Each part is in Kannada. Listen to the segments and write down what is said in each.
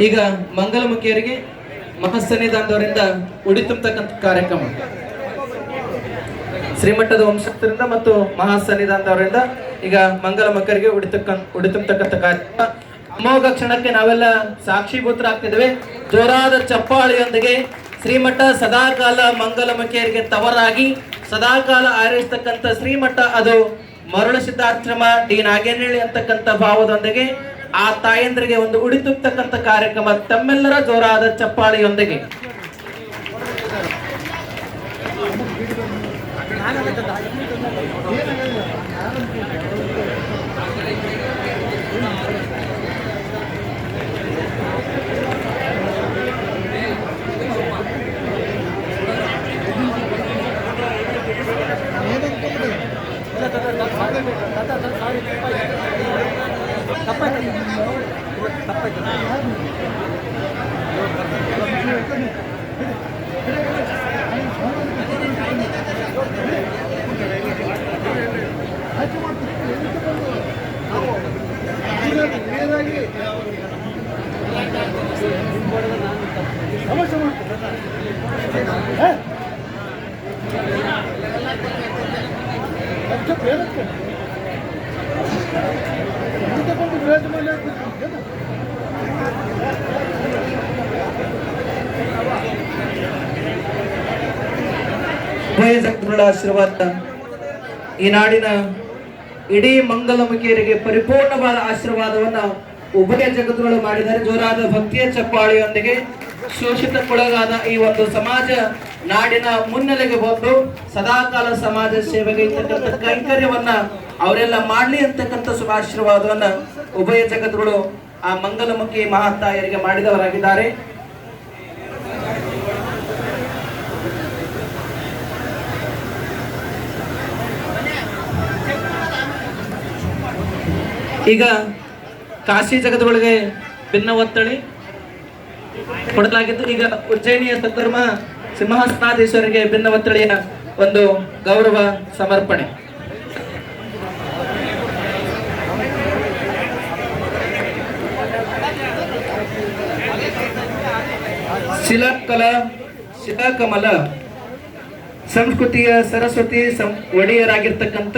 ಈಗ ಮಂಗಲಮುಖಿಯರಿಗೆ ಮಹಾಸನ್ನಿಧಾನದವರಿಂದ ಉಡಿ ತುಂಬತಕ್ಕಂಥ ಕಾರ್ಯಕ್ರಮ ಶ್ರೀಮಠದ ವಂಶಸ್ಥರಿಂದ ಮತ್ತು ಮಹಾಸನ್ನಿಧಾನದವರಿಂದ ಈಗ ಮಂಗಲಮುಖಿಯರಿಗೆ ಉಡಿ ತುಂಬತಕ್ಕಂಥ ಕಾರ್ಯಕ್ರಮ. ಅಮೋಘ ಕ್ಷಣಕ್ಕೆ ನಾವೆಲ್ಲ ಸಾಕ್ಷೀಭೂತರಾಗ್ತಿದ್ದೇವೆ. ಜೋರಾದ ಚಪ್ಪಾಳಿಯೊಂದಿಗೆ ಶ್ರೀಮಠ ಸದಾಕಾಲ ಮಂಗಲಮುಖಿಯರಿಗೆ ತವರಾಗಿ ಸದಾಕಾಲ ಆರೈಸ್ತಕ್ಕಂಥ ಶ್ರೀಮಠ ಅದು ಮರಳ ಸಿದ್ಧಾಶ್ರಮ ಡಿ ನಾಗೇನಹಳ್ಳಿ ಅಂತಕ್ಕಂಥ ಭಾವದೊಂದಿಗೆ ಆ ತಾಯಂದ್ರಿಗೆ ಒಂದು ಉಡಿ ತುಂಬತಕ್ಕಂಥ ಕಾರ್ಯಕ್ರಮ ತಮ್ಮೆಲ್ಲರ ಜೋರಾದ ಚಪ್ಪಾಳಿಯೊಂದಿಗೆ. ಆಶೀರ್ವಾದ ಈ ನಾಡಿನ ಇಡೀ ಮಂಗಲಮುಖಿಯರಿಗೆ ಪರಿಪೂರ್ಣವಾದ ಆಶೀರ್ವಾದವನ್ನ ಉಭಯ ಜಗತ್ತುಗಳು ಮಾಡಿದ್ದಾರೆ. ಜೋರಾದ ಭಕ್ತಿಯ ಚಪ್ಪಾಳಿಯೊಂದಿಗೆ ಶೋಷಿತಕ್ಕೊಳಗಾದ ಈ ಒಂದು ಸಮಾಜ ನಾಡಿನ ಮುನ್ನೆಲೆಗೆ ಬಂದು ಸದಾಕಾಲ ಸಮಾಜ ಸೇವೆಗೆ ಇರ್ತಕ್ಕಂಥ ಕೈಂಕರ್ಯವನ್ನ ಅವರೆಲ್ಲ ಮಾಡ್ಲಿ ಅಂತಕ್ಕಂಥ ಶುಭಾಶೀರ್ವಾದವನ್ನ ಉಭಯ ಜಗತ್ತುಗಳು ಆ ಮಂಗಲಮುಖಿ ಮಹಾತಾಯರಿಗೆ ಮಾಡಿದವರಾಗಿದ್ದಾರೆ. ಈಗ ಕಾಶಿ ಜಗತ್ತುಗಳಿಗೆ ಭಿನ್ನ ಒತ್ತಳಿ ಕೊಡಲಾಗಿದ್ದು, ಈಗ ಉಜ್ಜಯಿನಿಯ ಸದ್ಧರ್ಮ ಸಿಂಹಾಸನಾಧೀಶ್ವರಿಗೆ ಭಿನ್ನ ಒತ್ತಳಿಯ ಒಂದು ಗೌರವ ಸಮರ್ಪಣೆ. ಶಿಲಾಕಮಲ ಸಂಸ್ಕೃತಿಯ ಸರಸ್ವತಿ ಒಡೆಯರಾಗಿರ್ತಕ್ಕಂಥ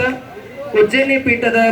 ಉಜ್ಜಯಿನಿ ಪೀಠದ